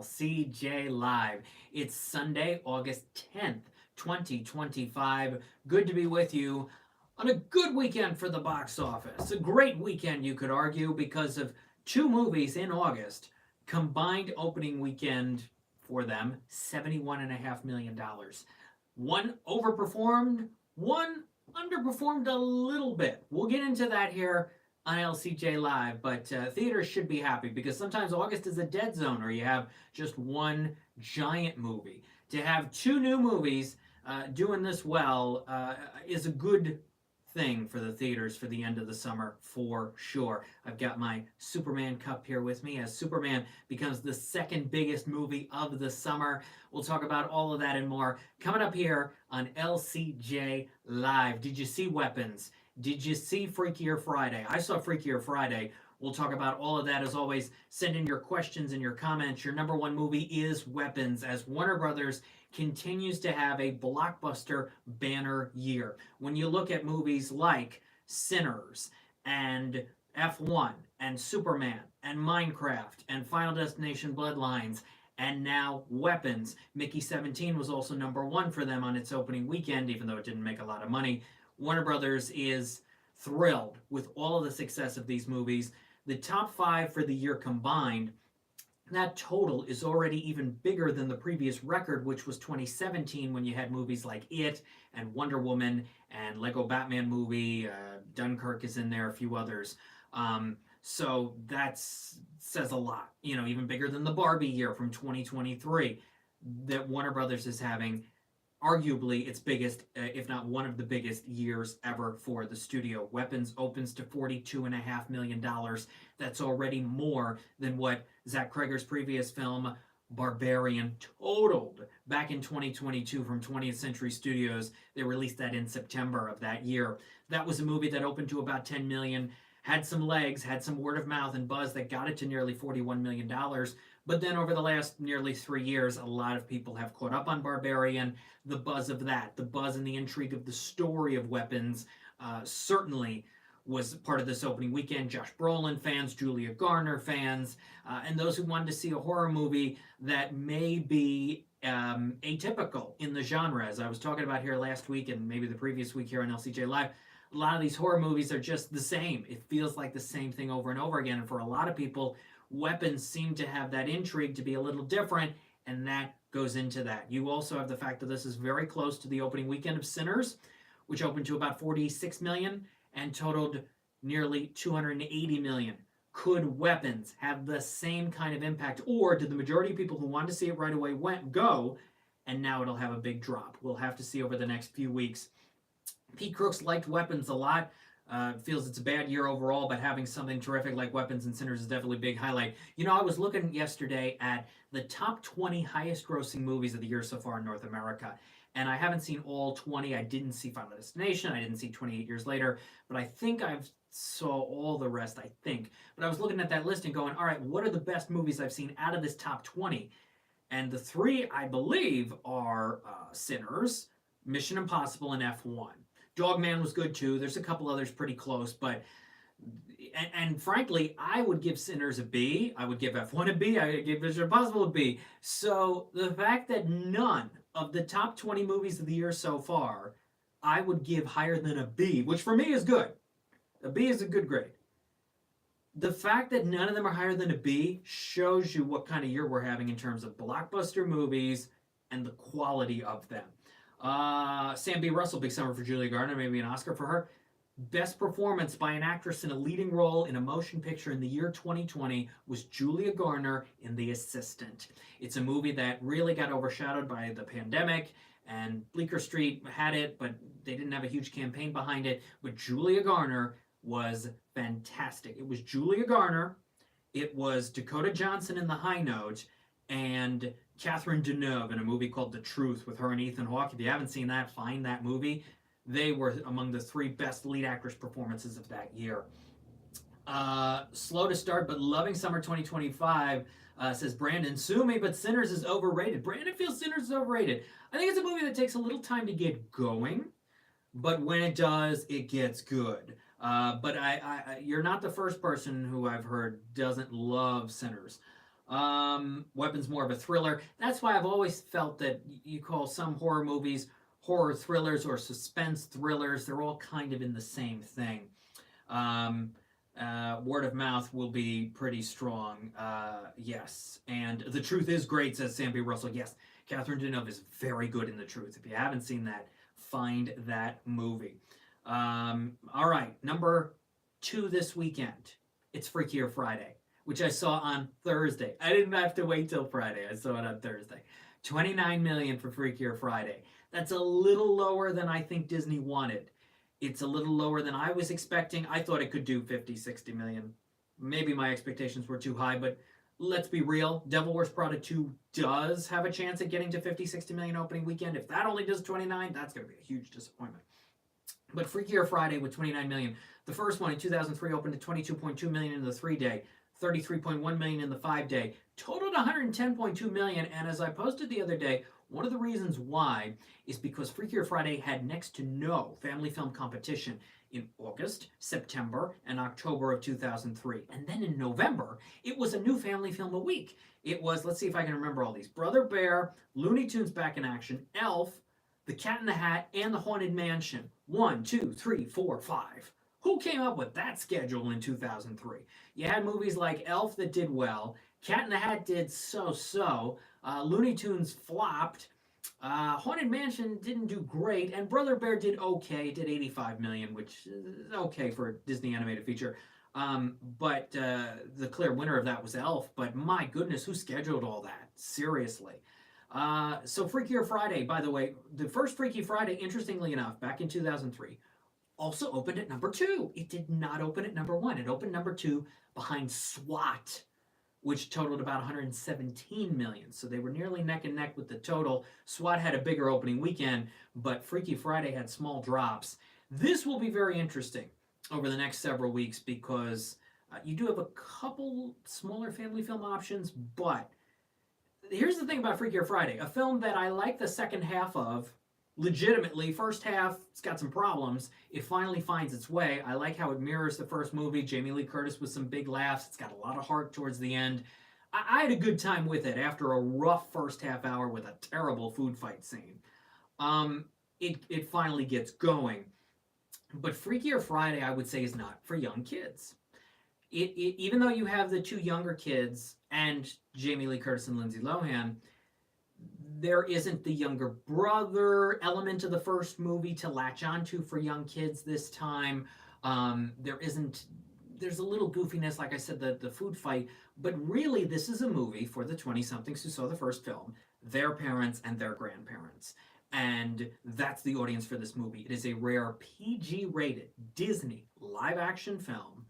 LCJ Live. It's Sunday, August 10th, 2025. Good to be with you on a good weekend for the box office. A great weekend, you could argue, because of two movies in August. Combined opening weekend for them, $71.5 million. One overperformed, one underperformed a little bit. We'll get into that here on LCJ Live, but theaters should be happy because sometimes August is a dead zone or you have just one giant movie. To have two new movies doing this well is a good thing for the theaters for the end of the summer for sure. I've got my Superman cup here with me as Superman becomes the second biggest movie of the summer. We'll talk about all of that and more coming up here on LCJ Live. Did you see Weapons? Did you see Freakier Friday? I saw Freakier Friday. We'll talk about all of that. As always, send in your questions and your comments. Your number one movie is Weapons, as Warner Brothers continues to have a blockbuster banner year. When you look at movies like Sinners and F1 and Superman and Minecraft and Final Destination Bloodlines and now Weapons, Mickey 17 was also number one for them on its opening weekend, even though it didn't make a lot of money. Warner Brothers is thrilled with all of the success of these movies. The top five for the year combined, that total is already even bigger than the previous record, which was 2017 when you had movies like It and Wonder Woman and Lego Batman movie. Dunkirk is in there, a few others. So that says a lot. You know, even bigger than the Barbie year from 2023 that Warner Brothers is having. Arguably its biggest, if not one of the biggest years ever for the studio. Weapons opens to $42.5 million. That's already more than what Zach Cregger's previous film, Barbarian, totaled back in 2022 from 20th Century Studios. They released that in September of that year. That was a movie that opened to about $10 million, had some legs, had some word of mouth and buzz that got it to nearly $41 million. But then over the last nearly 3 years, a lot of people have caught up on Barbarian. The buzz of that, the buzz and the intrigue of the story of Weapons certainly was part of this opening weekend. Josh Brolin fans, Julia Garner fans, and those who wanted to see a horror movie that may be atypical in the genre. As I was talking about here last week and maybe the previous week here on LCJ Live, a lot of these horror movies are just the same. It feels like the same thing over and over again. And for a lot of people, Weapons seem to have that intrigue to be a little different, and that goes into that. You also have the fact that this is very close to the opening weekend of Sinners, which opened to about 46 million and totaled nearly 280 million. Could Weapons have the same kind of impact, or did the majority of people who wanted to see it right away go, and now it'll have a big drop? We'll have to see over the next few weeks. Pete Crooks liked Weapons a lot. Feels it's a bad year overall, but having something terrific like Weapons and Sinners is definitely a big highlight. You know, I was looking yesterday at the top 20 highest grossing movies of the year so far in North America, and I haven't seen all 20. I didn't see Final Destination. I didn't see 28 Years Later, but I think I've saw all the rest, I think. But I was looking at that list and going, all right, what are the best movies I've seen out of this top 20? And the three, I believe, are Sinners, Mission Impossible, and F1. Dogman was good too. There's a couple others pretty close, but and frankly, I would give Sinners a B. I would give F1 a B. I would give Mission Impossible a B. So the fact that none of the top 20 movies of the year so far, I would give higher than a B, which for me is good. A B is a good grade. The fact that none of them are higher than a B shows you what kind of year we're having in terms of blockbuster movies and the quality of them. Sam B. Russell, big summer for Julia Garner, maybe an Oscar for her. Best performance by an actress in a leading role in a motion picture in the year 2020 was Julia Garner in The Assistant. It's a movie that really got overshadowed by the pandemic, and Bleecker Street had it, but they didn't have a huge campaign behind it. But Julia Garner was fantastic. It was Julia Garner, it was Dakota Johnson in The High Note, and Catherine Deneuve in a movie called The Truth with her and Ethan Hawke. If you haven't seen that, find that movie. They were among the three best lead actress performances of that year. Slow to start, but loving summer 2025, says Brandon. Sue me, but Sinners is overrated. Brandon feels Sinners is overrated. I think it's a movie that takes a little time to get going, but when it does, it gets good. But you're not the first person who I've heard doesn't love Sinners. Weapon's more of a thriller. That's why I've always felt that you call some horror movies horror thrillers or suspense thrillers. They're all kind of in the same thing. Um, Word of mouth will be pretty strong. Yes. And The Truth is great, says Sam B. Russell. Yes. Catherine Deneuve is very good in The Truth. If you haven't seen that, find that movie. All right. Number 2 this weekend. It's Freakier Friday, which I saw on Thursday. I didn't have to wait till Friday. I saw it on Thursday. 29 million for Freakier Friday. That's a little lower than I think Disney wanted. It's a little lower than I was expecting. I thought it could do 50, 60 million. Maybe my expectations were too high, but let's be real. Devil Wears Prada 2 does have a chance at getting to 50, 60 million opening weekend. If that only does 29, that's going to be a huge disappointment. But Freakier Friday with 29 million. The first one in 2003 opened at 22.2 million in the 3-day, 33.1 million in the 5-day, totaled 110.2 million. And as I posted the other day, one of the reasons why is because Freakier Friday had next to no family film competition in August, September, and October of 2003. And then in November, it was a new family film a week. It was, let's see if I can remember all these, Brother Bear, Looney Tunes Back in Action, Elf, The Cat in the Hat, and The Haunted Mansion. 1, 2, 3, 4, 5. Who came up with that schedule in 2003? You had movies like Elf that did well, Cat in the Hat did so-so, Looney Tunes flopped, Haunted Mansion didn't do great, and Brother Bear did okay, did 85 million, which is okay for a Disney animated feature. But the clear winner of that was Elf, but my goodness, who scheduled all that? Seriously. So Freakier Friday, by the way, the first Freaky Friday, interestingly enough, back in 2003, also opened at number 2. It did not open at number 1. It opened number 2 behind SWAT, which totaled about 117 million. So they were nearly neck and neck with the total. SWAT had a bigger opening weekend, but Freaky Friday had small drops. This will be very interesting over the next several weeks because you do have a couple smaller family film options, but here's the thing about Freakier Friday, a film that I like the second half of, legitimately. First half, it's got some problems. It finally finds its way. I like how it mirrors the first movie. Jamie Lee Curtis with some big laughs. It's got a lot of heart towards the end. I had a good time with it after a rough first half hour with a terrible food fight scene. It finally gets going. But Freakier Friday, I would say, is not for young kids. Even though you have the 2 younger kids and Jamie Lee Curtis and Lindsay Lohan, there isn't the younger brother element of the first movie to latch onto for young kids this time. There's a little goofiness, like I said, the food fight, but really this is a movie for the 20-somethings who saw the first film, their parents and their grandparents. And that's the audience for this movie. It is a rare PG-rated Disney live-action film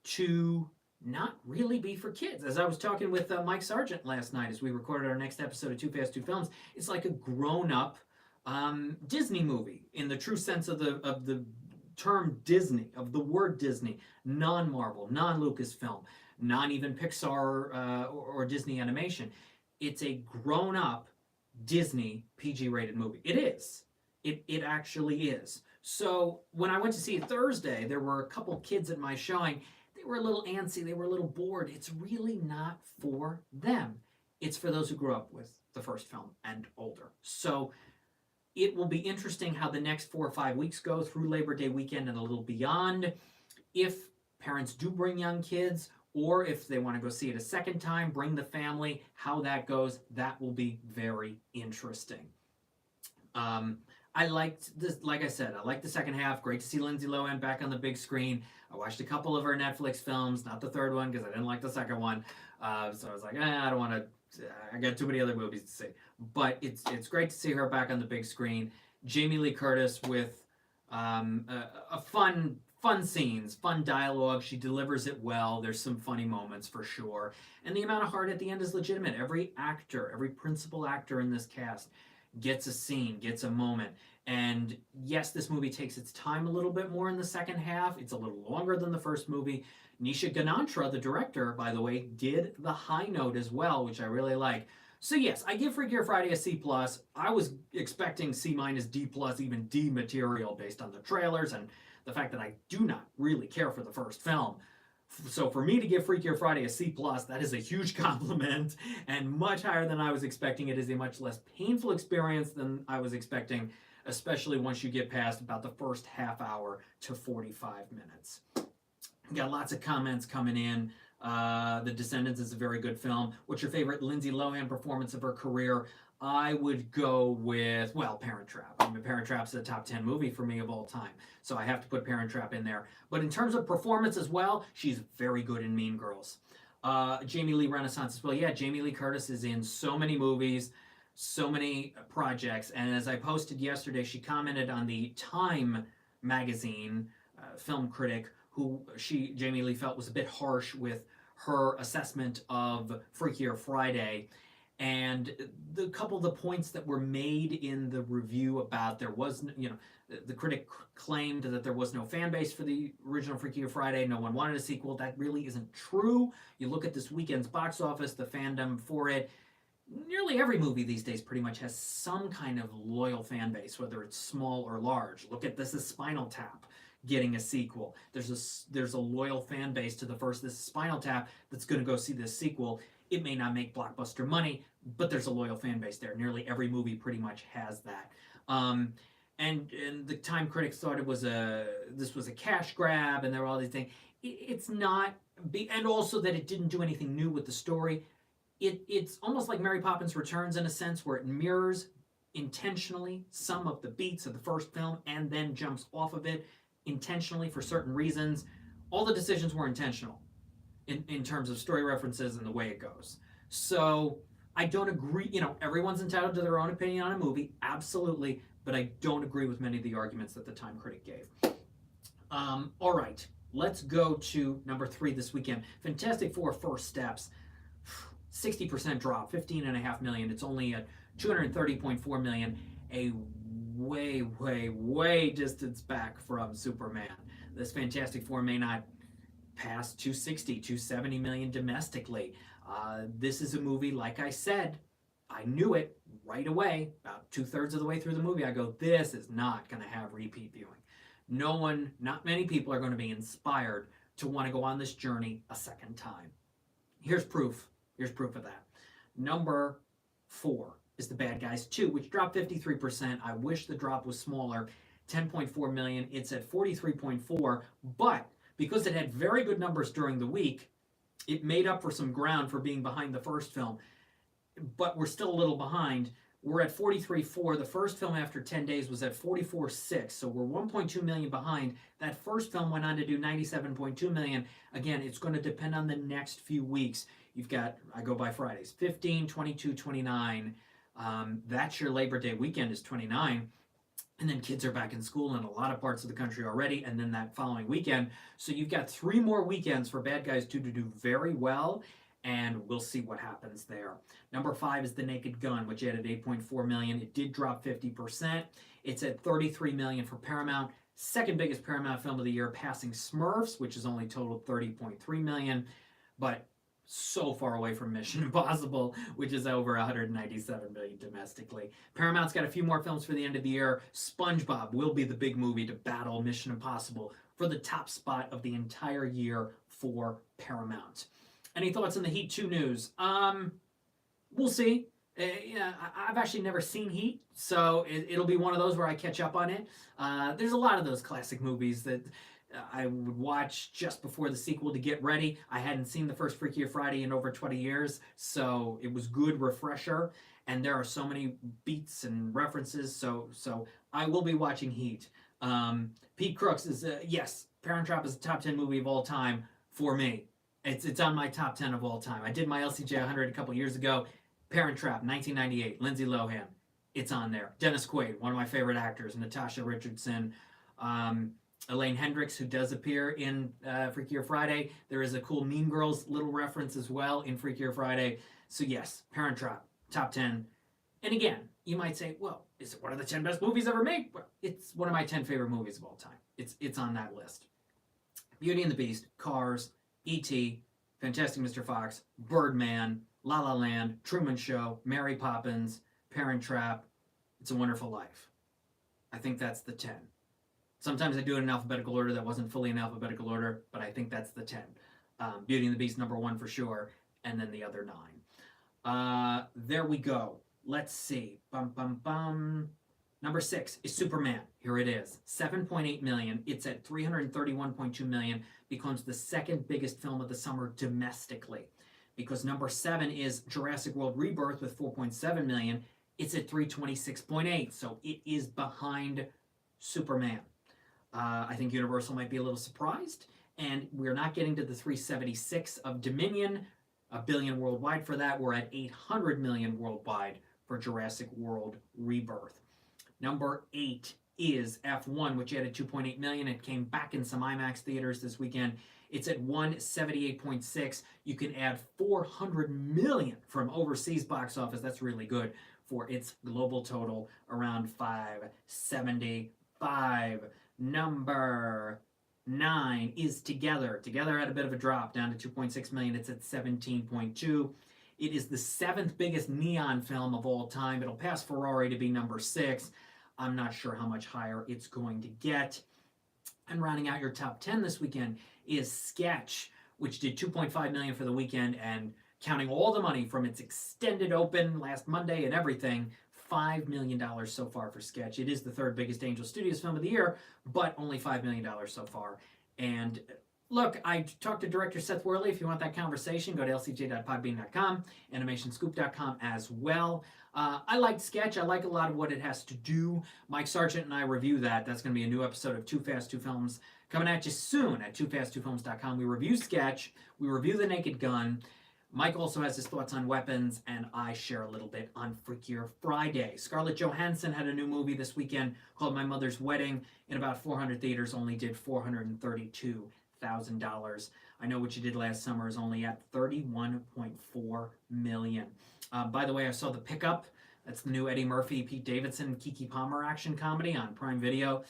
to not really be for kids. As I was talking with Mike Sargent last night as we recorded our next episode of Too Fast, Too Films, it's like a grown-up Disney movie in the true sense of the term Disney, of the word Disney, non-Marvel, non-Lucasfilm, not even Pixar or Disney Animation. It's a grown-up Disney PG-rated movie. It is. It actually is. So when I went to see it Thursday, there were a couple kids at my showing. They were a little antsy, they were a little bored. It's really not for them. It's for those who grew up with the first film and older. So it will be interesting how the next 4 or 5 weeks go through Labor Day weekend and a little beyond. If parents do bring young kids, or if they want to go see it a second time, bring the family, how that goes, that will be very interesting. I liked this, like I said, I liked the second half. Great to see Lindsay Lohan back on the big screen. I watched a couple of her Netflix films, not the third one because I didn't like the second one. So I was like, I don't want to, I got too many other movies to see. But it's great to see her back on the big screen. Jamie Lee Curtis with a fun scenes, fun dialogue. She delivers it well. There's some funny moments for sure. And the amount of heart at the end is legitimate. Every actor, every principal actor in this cast gets a scene, gets a moment. And yes, this movie takes its time a little bit more in the second half. It's a little longer than the first movie. Nisha Ganatra, the director, by the way, did the high note as well, which I really like. So yes, I give Freakier Friday a C+. I was expecting C-, D+, even D material based on the trailers and the fact that I do not really care for the first film. So for me to give Freakier Friday a C plus, that is a huge compliment and much higher than I was expecting. It is a much less painful experience than I was expecting, especially once you get past about the first half hour to 45 minutes. Got lots of comments coming in. The Descendants is a very good film. What's your favorite Lindsay Lohan performance of her career? I would go with, well, Parent Trap. I mean, Parent Trap's a top 10 movie for me of all time, so I have to put Parent Trap in there. But in terms of performance as well, she's very good in Mean Girls. Jamie Lee Renaissance as well. Yeah, Jamie Lee Curtis is in so many movies, so many projects. And as I posted yesterday, she commented on the Time magazine film critic who Jamie Lee felt was a bit harsh with her assessment of Freakier Friday. And the couple of the points that were made in the review about there was, the critic claimed that there was no fan base for the original Freakier Friday. No one wanted a sequel. That really isn't true. You look at this weekend's box office, the fandom for it. Nearly every movie these days pretty much has some kind of loyal fan base, whether it's small or large. Look at This Is Spinal Tap getting a sequel. There's a loyal fan base to the first This Is Spinal Tap that's going to go see this sequel. It may not make blockbuster money, but there's a loyal fan base there. Nearly every movie pretty much has that. And the Time critics thought this was a cash grab, and there were all these things. It's not, and also that it didn't do anything new with the story. It's almost like Mary Poppins Returns in a sense, where it mirrors intentionally some of the beats of the first film and then jumps off of it intentionally for certain reasons. All the decisions were intentional in terms of story references and the way it goes. So I don't agree. Everyone's entitled to their own opinion on a movie, absolutely, but I don't agree with many of the arguments that the Time critic gave. All right, let's go to number 3 this weekend. Fantastic Four: First Steps. 60% drop, 15.5 million. It's only at 230.4 million, a way distance back from Superman. This Fantastic Four may not pass 260, 270 million domestically. This is a movie, like I said, I knew it right away. About 2/3 of the way through the movie, I go, this is not going to have repeat viewing. Not many people are going to be inspired to want to go on this journey a second time. Here's proof. Here's proof of that. Number 4 is The Bad Guys 2, which dropped 53%. I wish the drop was smaller. 10.4 million. It's at 43.4, but because it had very good numbers during the week, it made up for some ground for being behind the first film. But we're still a little behind. We're at 43.4. The first film after 10 days was at 44.6, so we're 1.2 million behind. That first film went on to do 97.2 million. Again, it's going to depend on the next few weeks. You've got, I go by Fridays, 15, 22, 29. That's your Labor Day weekend is 29. And then kids are back in school in a lot of parts of the country already, and then that following weekend. So you've got 3 more weekends for Bad Guys 2 to do very well, and we'll see what happens there. Number 5 is The Naked Gun, which added 8.4 million. It did drop 50%. It's at 33 million for Paramount. Second biggest Paramount film of the year, passing Smurfs, which is only totaled 30.3 million, but so far away from Mission Impossible, which is over 197 million domestically. Paramount's got a few more films for the end of the year. SpongeBob will be the big movie to battle Mission Impossible for the top spot of the entire year for Paramount. Any thoughts on the Heat 2 news? We'll see. I've actually never seen Heat, so it'll be one of those where I catch up on it. There's a lot of those classic movies that I would watch just before the sequel to get ready. I hadn't seen the first Freakier Friday in over 20 years, so it was good refresher, and there are so many beats and references, so I will be watching Heat. Pete Crooks is, yes, Parent Trap is a top 10 movie of all time for me. It's on my top 10 of all time. I did my LCJ 100 a couple years ago. Parent Trap, 1998, Lindsay Lohan. It's on there. Dennis Quaid, one of my favorite actors. Natasha Richardson. Elaine Hendricks, who does appear in Freakier Friday. There is a cool Mean Girls little reference as well in Freakier Friday. So yes, Parent Trap, top 10. And again, you might say, well, is it one of the 10 best movies ever made? Well, it's one of my 10 favorite movies of all time. It's on that list. Beauty and the Beast, Cars, E.T., Fantastic Mr. Fox, Birdman, La La Land, Truman Show, Mary Poppins, Parent Trap, It's a Wonderful Life. I think that's the 10. Sometimes I do it in alphabetical order that wasn't fully in alphabetical order, but I think that's the 10. Beauty and the Beast #1 for sure, and then the other 9. There we go. Let's see. Bum, bum, bum. Number 6 is Superman. Here it is. 7.8 million. It's at 331.2 million. Becomes the second biggest film of the summer domestically. Because number 7 is Jurassic World Rebirth with 4.7 million. It's at 326.8. So it is behind Superman. I think Universal might be a little surprised. And we're not getting to the 376 of Dominion. $1 billion worldwide for that. We're at 800 million worldwide for Jurassic World Rebirth. Number 8 is F1, which added 2.8 million. It came back in some IMAX theaters this weekend. It's at 178.6. You can add 400 million from overseas box office. That's really good for its global total, around 575. Number 9 is Together. Together had a bit of a drop down to 2.6 million. It's at 17.2. It is the 7th biggest neon film of all time. It'll pass Ferrari to be number 6. I'm not sure how much higher it's going to get. And rounding out your top 10 this weekend is Sketch, which did 2.5 million for the weekend, and counting all the money from its extended open last Monday and everything, $5 million so far for Sketch. It is the 3rd biggest Angel Studios film of the year, but only $5 million so far. And look, I talked to director Seth Worley. If you want that conversation, go to lcj.podbean.com, animationscoop.com as well. I liked Sketch. I like a lot of what it has to do. Mike Sargent and I review that. That's going to be a new episode of Too Fast, Two Films coming at you soon at toofast2films.com. We review Sketch. We review The Naked Gun. Mike also has his thoughts on weapons, and I share a little bit on Freakier Friday. Scarlett Johansson had a new movie this weekend called My Mother's Wedding. In about 400 theaters, only did $432,000. I Know What You Did Last Summer is only at 31.4 million. By the way, I saw The Pickup. That's the new Eddie Murphy, Pete Davidson, Keke Palmer action comedy on Prime Video.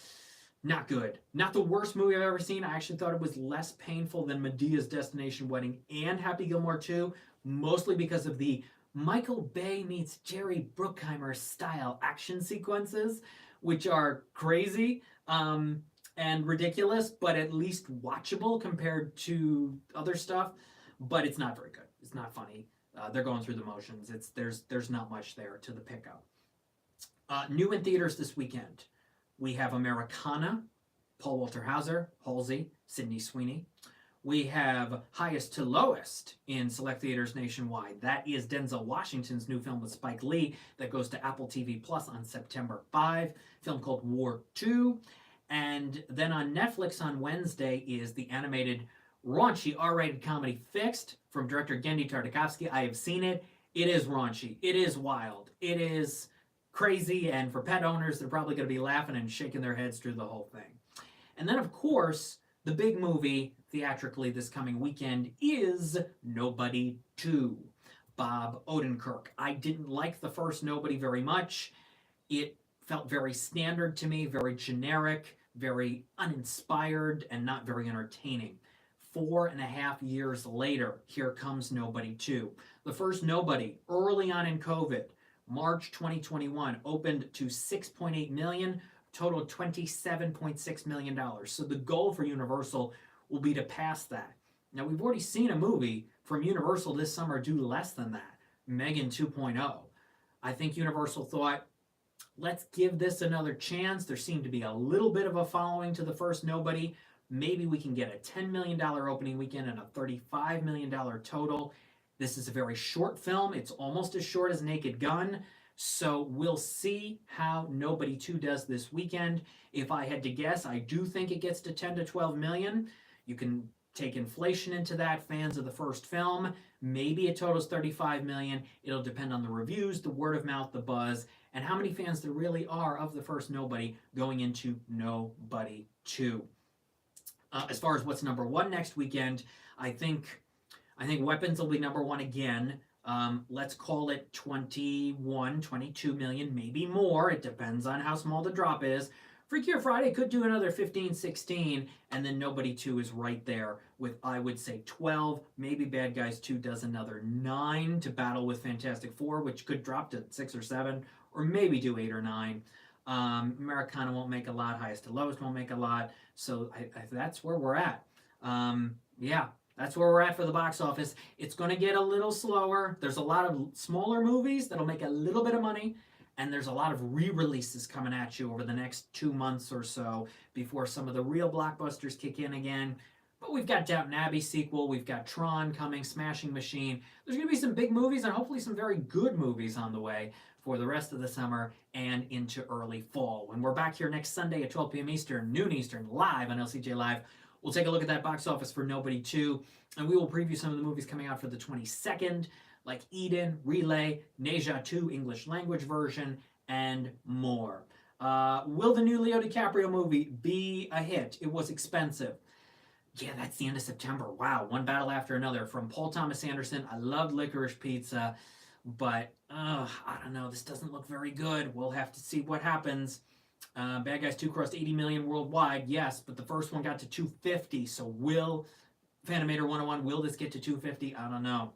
Not good. Not the worst movie I've ever seen. I actually thought it was less painful than Medea's Destination Wedding and Happy Gilmore 2, mostly because of the Michael Bay meets Jerry Bruckheimer style action sequences, which are crazy and ridiculous, but at least watchable compared to other stuff. But it's not very good. It's not funny. They're going through the motions. There's not much there to The Pickup. New in theaters this weekend. We have Americana, Paul Walter Hauser, Halsey, Sydney Sweeney. We have Highest to Lowest in select theaters nationwide. That is Denzel Washington's new film with Spike Lee that goes to Apple TV Plus on September 5, film called War 2. And then on Netflix on Wednesday is the animated raunchy R-rated comedy Fixed from director Gendy Tartakovsky. I have seen it. It is raunchy. It is wild. It is crazy, and for pet owners, they're probably going to be laughing and shaking their heads through the whole thing. And then, of course, the big movie theatrically this coming weekend is Nobody 2, Bob Odenkirk. I didn't like the first Nobody very much. It felt very standard to me, very generic, very uninspired, and not very entertaining. 4.5 years later, here comes Nobody 2. The first Nobody, early on in COVID, March 2021, opened to 6.8 million, total $27.6 million. So the goal for Universal will be to pass that. Now, we've already seen a movie from Universal this summer do less than that, Megan 2.0. I think Universal thought, let's give this another chance. There seemed to be a little bit of a following to the first Nobody. Maybe we can get a $10 million opening weekend and a $35 million total. This is a very short film. It's almost as short as Naked Gun. So we'll see how Nobody 2 does this weekend. If I had to guess, I do think it gets to 10 to 12 million. You can take inflation into that, fans of the first film. Maybe it totals 35 million. It'll depend on the reviews, the word of mouth, the buzz, and how many fans there really are of the first Nobody going into Nobody 2. As far as what's number 1 next weekend, I think Weapons will be number 1 again. Let's call it 21, 22 million, maybe more. It depends on how small the drop is. Freakier Friday could do another 15, 16, and then Nobody 2 is right there with, I would say, 12. Maybe Bad Guys 2 does another 9 to battle with Fantastic Four, which could drop to 6 or 7, or maybe do 8 or 9. Americana won't make a lot. Highest to Lowest won't make a lot. So that's where we're at. Yeah. That's where we're at for the box office. It's going to get a little slower. There's a lot of smaller movies that'll make a little bit of money, and there's a lot of re-releases coming at you over the next 2 months or so before some of the real blockbusters kick in again. But we've got Downton Abbey sequel, we've got Tron coming, Smashing Machine. There's going to be some big movies and hopefully some very good movies on the way for the rest of the summer and into early fall. When we're back here next Sunday at 12 p.m. Eastern, noon Eastern, live on LCJ Live, we'll take a look at that box office for Nobody 2, and we will preview some of the movies coming out for the 22nd, like Eden, Relay, Neja 2 English language version, and more. Will the new Leo DiCaprio movie be a hit? It was expensive. Yeah, that's the end of September. Wow, one battle after another. From Paul Thomas Anderson, I loved Licorice Pizza, but I don't know, this doesn't look very good. We'll have to see what happens. Bad Guys 2 crossed 80 million worldwide, yes, but the first one got to 250, so will Fanimator 101, will this get to 250? I don't know.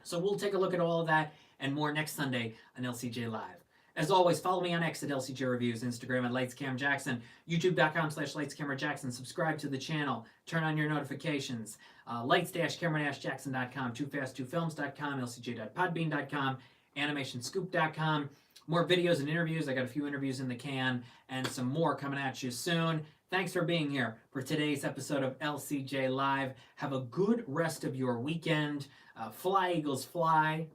So we'll take a look at all of that and more next Sunday on LCJ Live. As always, follow me on X at LCJ Reviews, Instagram at LightsCamJackson, YouTube.com/LightsCameraJackson. Subscribe to the channel. Turn on your notifications. Lights-camera-jackson.com, TooFast2Films.com, LCJ.podbean.com, AnimationScoop.com. More videos and interviews. I got a few interviews in the can and some more coming at you soon. Thanks for being here for today's episode of LCJ Live. Have a good rest of your weekend. Fly, Eagles, fly.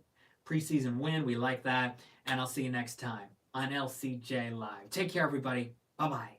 Preseason win. We like that. And I'll see you next time on LCJ Live. Take care, everybody. Bye-bye.